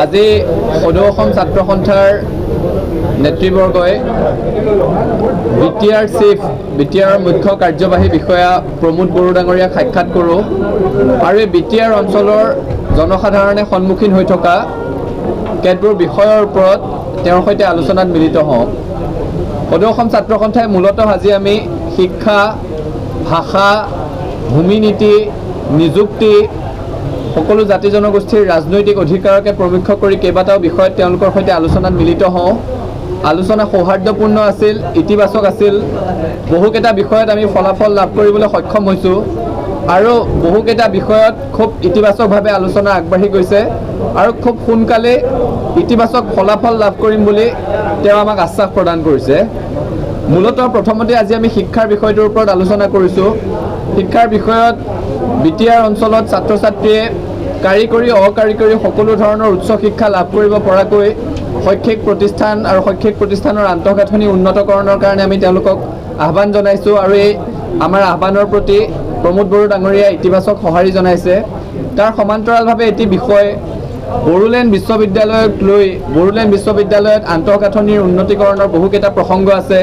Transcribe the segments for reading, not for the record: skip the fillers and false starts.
আজি সদৌ অসম ছাত্ৰ সন্থাৰ নেতৃবৰ্গই বিটিআৰ চিফ বিটিআৰ মুখ্য কাৰ্যবাহী বিষয়া প্ৰমোদ বড়ো ডাঙৰীয়াক সাক্ষাৎ কৰোঁ আৰু এই বিটিআৰ অঞ্চলৰ জনসাধাৰণে সন্মুখীন হৈ থকা কেতবোৰ বিষয়ৰ ওপৰত তেওঁৰ সৈতে আলোচনাত মিলিত হওঁ। সদৌ অসম ছাত্ৰ সন্থাই মূলতঃ আজি আমি শিক্ষা, ভাষা, ভূমি নীতি, নিযুক্তি, সকলো জাতি জনগোষ্ঠীৰ ৰাজনৈতিক অধিকাৰকে প্ৰমুখ্য কৰি কেইবাটাও বিষয়ত তেওঁলোকৰ সৈতে আলোচনাত মিলিত হওঁ। আলোচনা সৌহাৰ্দ্যপূৰ্ণ আছিল, ইতিবাচক আছিল। বহুকেইটা বিষয়ত আমি ফলাফল লাভ কৰিবলৈ সক্ষম হৈছোঁ আৰু বহুকেইটা বিষয়ত খুব ইতিবাচকভাৱে আলোচনা আগবাঢ়ি গৈছে আৰু খুব সোনকালে ইতিবাচক ফলাফল লাভ কৰিম বুলি তেওঁ আমাক আশ্বাস প্ৰদান কৰিছে। মূলতঃ প্ৰথমতে আজি আমি শিক্ষাৰ বিষয়টোৰ ওপৰত আলোচনা কৰিছোঁ। শিক্ষাৰ বিষয়ত বিটিআৰ অঞ্চলত ছাত্ৰ ছাত্ৰীয়ে কাৰিকৰী অকাৰিকৰী সকলো ধৰণৰ উচ্চ শিক্ষা লাভ কৰিব পৰাকৈ শৈক্ষিক প্ৰতিষ্ঠান আৰু শৈক্ষিক প্ৰতিষ্ঠানৰ আন্তঃগাঁথনি উন্নতকৰণৰ কাৰণে আমি তেওঁলোকক আহ্বান জনাইছোঁ আৰু এই আমাৰ আহ্বানৰ প্ৰতি প্ৰমোদ বড়ো ডাঙৰীয়াই ইতিবাচক সঁহাৰি জনাইছে। তাৰ সমান্তৰালভাৱে এটি বিষয় বড়োলেণ্ড বিশ্ববিদ্যালয়ক লৈ বড়োলেণ্ড বিশ্ববিদ্যালয়ত আন্তঃগাঁথনিৰ উন্নতিকৰণৰ বহুকেইটা প্ৰসংগ আছে।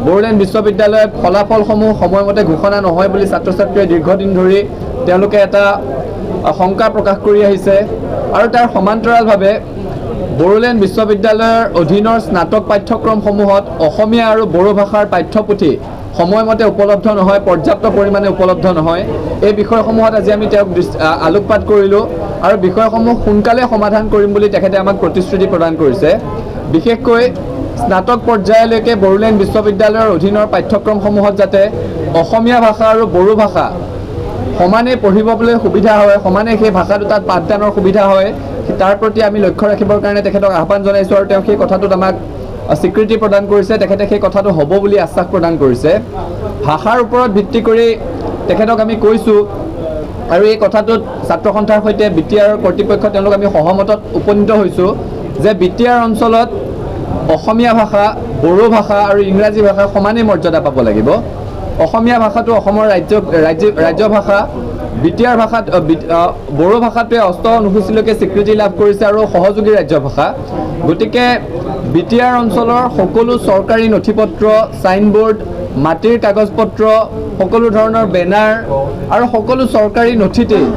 বড়োলেণ্ড বিশ্ববিদ্যালয়ত ফলাফলসমূহ সময়মতে ঘোষণা নহয় বুলি ছাত্ৰ ছাত্ৰীয়ে দীৰ্ঘদিন ধৰি তেওঁলোকে এটা শংকা প্ৰকাশ কৰি আহিছে আৰু তাৰ সমান্তৰালভাৱে বড়োলেণ্ড বিশ্ববিদ্যালয়ৰ অধীনৰ স্নাতক পাঠ্যক্ৰমসমূহত অসমীয়া আৰু বড়ো ভাষাৰ পাঠ্যপুথি সময়মতে উপলব্ধ নহয়, পৰ্যাপ্ত পৰিমাণে উপলব্ধ নহয়। এই বিষয়সমূহত আজি আমি তেওঁক আলোকপাত কৰিলোঁ আৰু বিষয়সমূহ সোনকালে সমাধান কৰিম বুলি তেখেতে আমাক প্ৰতিশ্ৰুতি প্ৰদান কৰিছে। বিশেষকৈ স্নাতক পৰ্যায়লৈকে বড়োলেণ্ড বিশ্ববিদ্যালয়ৰ অধীনৰ পাঠ্যক্ৰমসমূহত যাতে অসমীয়া ভাষা আৰু বড়ো ভাষা সমানে পঢ়িবলৈ সুবিধা হয়, সমানে সেই ভাষা দুটাত পাঠদানৰ সুবিধা হয়, তাৰ প্ৰতি আমি লক্ষ্য ৰাখিবৰ কাৰণে তেখেতক আহ্বান জনাইছোঁ আৰু তেওঁ সেই কথাটোত আমাক স্বীকৃতি প্ৰদান কৰিছে। তেখেতে সেই কথাটো হ'ব বুলি আশ্বাস প্ৰদান কৰিছে। ভাষাৰ ওপৰত ভিত্তি কৰি তেখেতক আমি কৈছোঁ আৰু এই কথাটোত ছাত্ৰ সন্থাৰ সৈতে বিটিআৰ কৰ্তৃপক্ষ তেওঁলোক আমি সহমতত উপনীত হৈছোঁ যে বিটিআৰ অঞ্চলত অসমীয়া ভাষা, বড়ো ভাষা আৰু ইংৰাজী ভাষা সমানেই মৰ্যাদা পাব লাগিব। অসমীয়া ভাষাটো অসমৰ ৰাজ্য ভাষা, বিটিআৰ ভাষাত বড়ো ভাষাটোৱে অষ্টম অনুসূচীলৈকে স্বীকৃতি লাভ কৰিছে আৰু সহযোগী ৰাজ্য ভাষা। গতিকে বিটিআৰ অঞ্চলৰ সকলো চৰকাৰী নথি পত্ৰ, ছাইনবোৰ্ড, মাটিৰ কাগজ পত্ৰ, সকলো ধৰণৰ বেনাৰ আৰু সকলো চৰকাৰী নথিতেই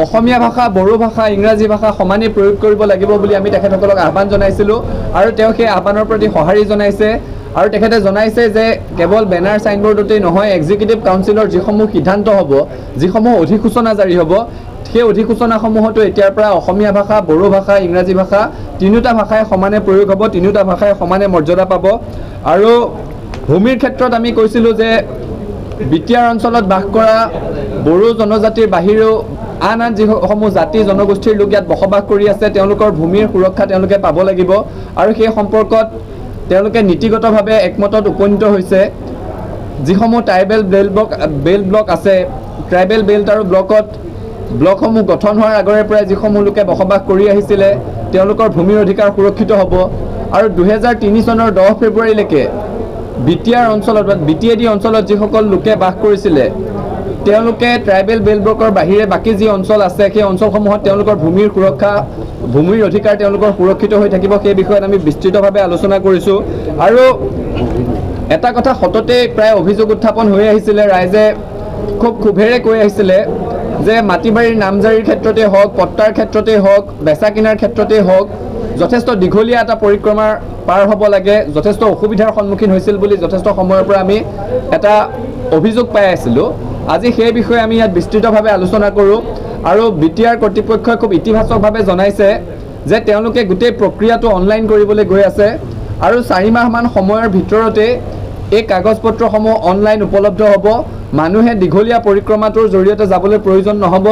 অসমীয়া ভাষা, বড়ো ভাষা, ইংৰাজী ভাষা সমানেই প্ৰয়োগ কৰিব লাগিব বুলি আমি তেখেতসকলক আহ্বান জনাইছিলোঁ আৰু তেওঁ সেই আহ্বানৰ প্ৰতি সঁহাৰি জনাইছে আৰু তেখেতে জনাইছে যে কেৱল বেনাৰ ছাইনবোৰ্ডতেই নহয়, এক্সিকিউটিভ কাউন্সিলৰ যিসমূহ সিদ্ধান্ত হ'ব, যিসমূহ অধিসূচনা জাৰি হ'ব, সেই অধিসূচনাসমূহতো এতিয়াৰ পৰা অসমীয়া ভাষা, বড়ো ভাষা, ইংৰাজী ভাষা তিনিওটা ভাষাই সমানে প্ৰয়োগ হ'ব, তিনিওটা ভাষাই সমানে মৰ্যাদা পাব। আৰু ভূমিৰ ক্ষেত্ৰত আমি কৈছিলোঁ যে বিটিআৰ অঞ্চলত বাস কৰা বড়ো জনজাতিৰ বাহিৰেও আন যিসমূহ জাতি জনগোষ্ঠীৰ লোক ইয়াত বসবাস কৰি আছে তেওঁলোকৰ ভূমিৰ সুৰক্ষা তেওঁলোকে পাব লাগিব আৰু সেই সম্পৰ্কত তেওঁলোকে নীতিগতভাৱে একমতত উপনীত হৈছে। যিসমূহ ট্ৰাইবেল বেল্ট ব্লক আছে, ট্ৰাইবেল বেল্ট আৰু ব্লকসমূহ গঠন হোৱাৰ আগৰে পৰাই যিসমূহ লোকে বসবাস কৰি আহিছিলে তেওঁলোকৰ ভূমিৰ অধিকাৰ সুৰক্ষিত হ'ব আৰু 2003 চনৰ 10 ফেব্ৰুৱাৰীলৈকে বিটিআৰ অঞ্চলত বা বিটিএডি অঞ্চলত যিসকল লোকে বাস কৰিছিলে তেওঁলোকে ট্ৰাইবেল বেল্ট ব্লকৰ বাহিৰে বাকী যি অঞ্চল আছে সেই অঞ্চলসমূহত তেওঁলোকৰ ভূমিৰ সুৰক্ষা, ভূমিৰ অধিকাৰ তেওঁলোকৰ সুৰক্ষিত হৈ থাকিব। সেই বিষয়ত আমি বিস্তৃতভাৱে আলোচনা কৰিছোঁ আৰু এটা কথা সততে প্ৰায় অভিযোগ উত্থাপন হৈ আহিছিলে, ৰাইজে খুব ক্ষোভেৰে কৈ আহিছিলে যে মাটি বাৰীৰ নামজাৰিৰ ক্ষেত্ৰতে হওক, পট্টাৰ ক্ষেত্ৰতে হওক, বেচা কিনাৰ ক্ষেত্ৰতে হওক যথেষ্ট দীঘলীয়া এটা পৰিক্ৰমাৰ পাৰ হ'ব লাগে, যথেষ্ট অসুবিধাৰ সন্মুখীন হৈছিল বুলি যথেষ্ট সময়ৰ পৰা আমি এটা অভিযোগ পাই আছিলোঁ। আজি সেই বিষয়ে আমি ইয়াত বিস্তৃতভাৱে আলোচনা কৰোঁ আৰু বিটিআৰ কৰ্তৃপক্ষই খুব ইতিবাচকভাৱে জনাইছে যে তেওঁলোকে গোটেই প্ৰক্ৰিয়াটো অনলাইন কৰিবলৈ গৈ আছে আৰু 4 মাহমান সময়ৰ ভিতৰতে এই কাগজ পত্ৰসমূহ অনলাইন উপলব্ধ হ'ব। মানুহে দীঘলীয়া পৰিক্ৰমাটোৰ জৰিয়তে যাবলৈ প্ৰয়োজন নহ'ব।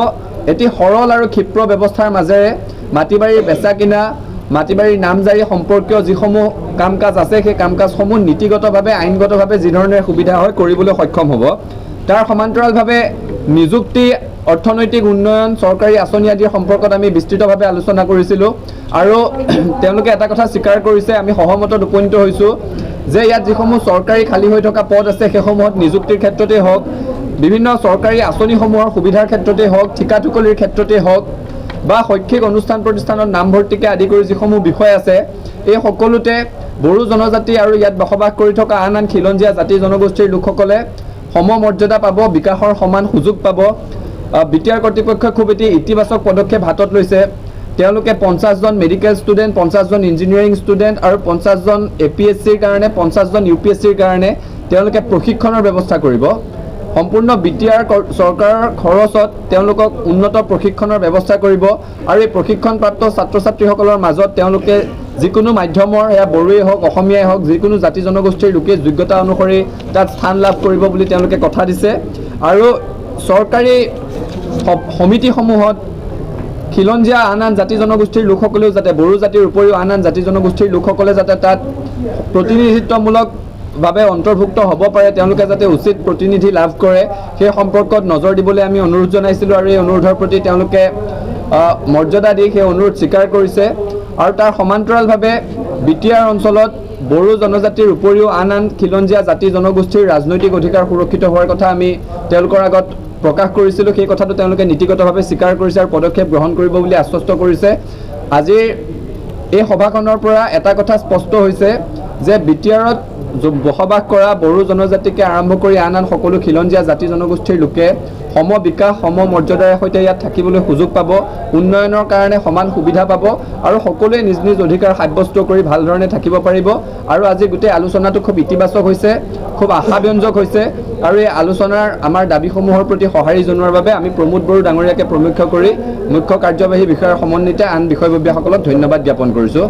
এটি সৰল আৰু ক্ষীপ্ৰ ব্যৱস্থাৰ মাজেৰে মাটি বাৰীৰ বেচা কিনা, মাটি বাৰীৰ নামজাৰি সম্পৰ্কীয় যিসমূহ কাম কাজ আছে সেই কাম কাজসমূহ নীতিগতভাৱে, আইনগতভাৱে যি ধৰণে সুবিধা হয় কৰিবলৈ সক্ষম হ'ব। তাৰ সমান্তৰালভাৱে নিযুক্তি, অৰ্থনৈতিক উন্নয়ন, চৰকাৰী আঁচনি আদিৰ সম্পৰ্কত আমি বিস্তৃতভাৱে আলোচনা কৰিছিলোঁ আৰু তেওঁলোকে এটা কথা স্বীকাৰ কৰিছে, আমি সহমতত উপনীত হৈছোঁ যে ইয়াত যিসমূহ চৰকাৰী খালী হৈ থকা পদ আছে সেইসমূহত নিযুক্তিৰ ক্ষেত্ৰতে হওক, বিভিন্ন চৰকাৰী আঁচনিসমূহৰ সুবিধাৰ ক্ষেত্ৰতে হওক, ঠিকা টুকলিৰ ক্ষেত্ৰতে হওক, বা শৈক্ষিক অনুষ্ঠান প্ৰতিষ্ঠানত নামভৰ্তিকে আদি কৰি যিসমূহ বিষয় আছে এই সকলোতে বড়ো জনজাতি আৰু ইয়াত বসবাস কৰি থকা আন আন খিলঞ্জীয়া জাতি জনগোষ্ঠীৰ লোকসকলে সমমৰ্যাদা পাব, বিকাশৰ সমান সুযোগ পাব। বিটিআৰ কৰ্তৃপক্ষই খুব এটি ইতিবাচক পদক্ষেপ হাতত লৈছে। তেওঁলোকে 50 জন মেডিকেল ষ্টুডেণ্ট, 50 জন ইঞ্জিনিয়াৰিং ষ্টুডেণ্ট আৰু 50 জন APSCৰ কাৰণে, 50 জন UPSCৰ কাৰণে তেওঁলোকে প্ৰশিক্ষণৰ ব্যৱস্থা কৰিব। সম্পূৰ্ণ বিটিআৰ চৰকাৰৰ খৰচত তেওঁলোকক উন্নত প্ৰশিক্ষণৰ ব্যৱস্থা কৰিব আৰু এই প্ৰশিক্ষণপ্ৰাপ্ত ছাত্ৰ ছাত্ৰীসকলৰ মাজত তেওঁলোকে যিকোনো মাধ্যমৰ, এয়া বড়োৱেই হওক, অসমীয়াই হওক, যিকোনো জাতি জনগোষ্ঠীৰ লোকে যোগ্যতা অনুসৰি তাত স্থান লাভ কৰিব বুলি তেওঁলোকে কথা দিছে। আৰু চৰকাৰী সমিতিসমূহত খিলঞ্জীয়া আন আন জাতি জনগোষ্ঠীৰ লোকসকলেও যাতে, বড়ো জাতিৰ উপৰিও আন আন জাতি জনগোষ্ঠীৰ লোকসকলে যাতে তাত প্ৰতিনিধিত্বমূলকভাৱে অন্তৰ্ভুক্ত হ'ব পাৰে, তেওঁলোকে যাতে উচিত প্ৰতিনিধি লাভ কৰে, সেই সম্পৰ্কত নজৰ দিবলৈ আমি অনুৰোধ জনাইছিলোঁ আৰু এই অনুৰোধৰ প্ৰতি তেওঁলোকে মৰ্যাদা দি সেই অনুৰোধ স্বীকাৰ কৰিছে। আৰু তাৰ সমান্তৰালভাৱে বিটিআৰ অঞ্চলত বড়ো জনজাতিৰ উপৰিও আন আন খিলঞ্জীয়া জাতি জনগোষ্ঠীৰ ৰাজনৈতিক অধিকাৰ সুৰক্ষিত হোৱাৰ কথা আমি তেওঁলোকৰ আগত প্ৰকাশ কৰিছিলোঁ। সেই কথাটো তেওঁলোকে নীতিগতভাৱে স্বীকাৰ কৰিছে আৰু পদক্ষেপ গ্ৰহণ কৰিব বুলি আশ্বস্ত কৰিছে। আজিৰ এই সভাখনৰ পৰা এটা কথা স্পষ্ট হৈছে যে বিটিআৰত বসবাস কৰা বড়ো জনজাতিকে আৰম্ভ কৰি আন আন সকলো খিলঞ্জীয়া জাতি জনগোষ্ঠীৰ লোকে সম বিকাশ, সম মৰ্যাদাৰে সৈতে ইয়াত থাকিবলৈ সুযোগ পাব, উন্নয়নৰ কাৰণে সমান সুবিধা পাব আৰু সকলোৱে নিজ নিজ অধিকাৰ সাব্যস্ত কৰি ভাল ধৰণে থাকিব পাৰিব। আৰু আজি গোটেই আলোচনাটো খুব ইতিবাচক হৈছে, খুব আশাব্যঞ্জক হৈছে আৰু এই আলোচনাৰ আমাৰ দাবীসমূহৰ প্ৰতি সঁহাৰি জনোৱাৰ বাবে আমি প্ৰমোদ বড়ো ডাঙৰীয়াকে প্ৰমুখ্য কৰি মুখ্য কাৰ্যবাহী বিষয়াৰ সমন্বিতে আন বিষয়ববীয়াসকলক ধন্যবাদ জ্ঞাপন কৰিছোঁ।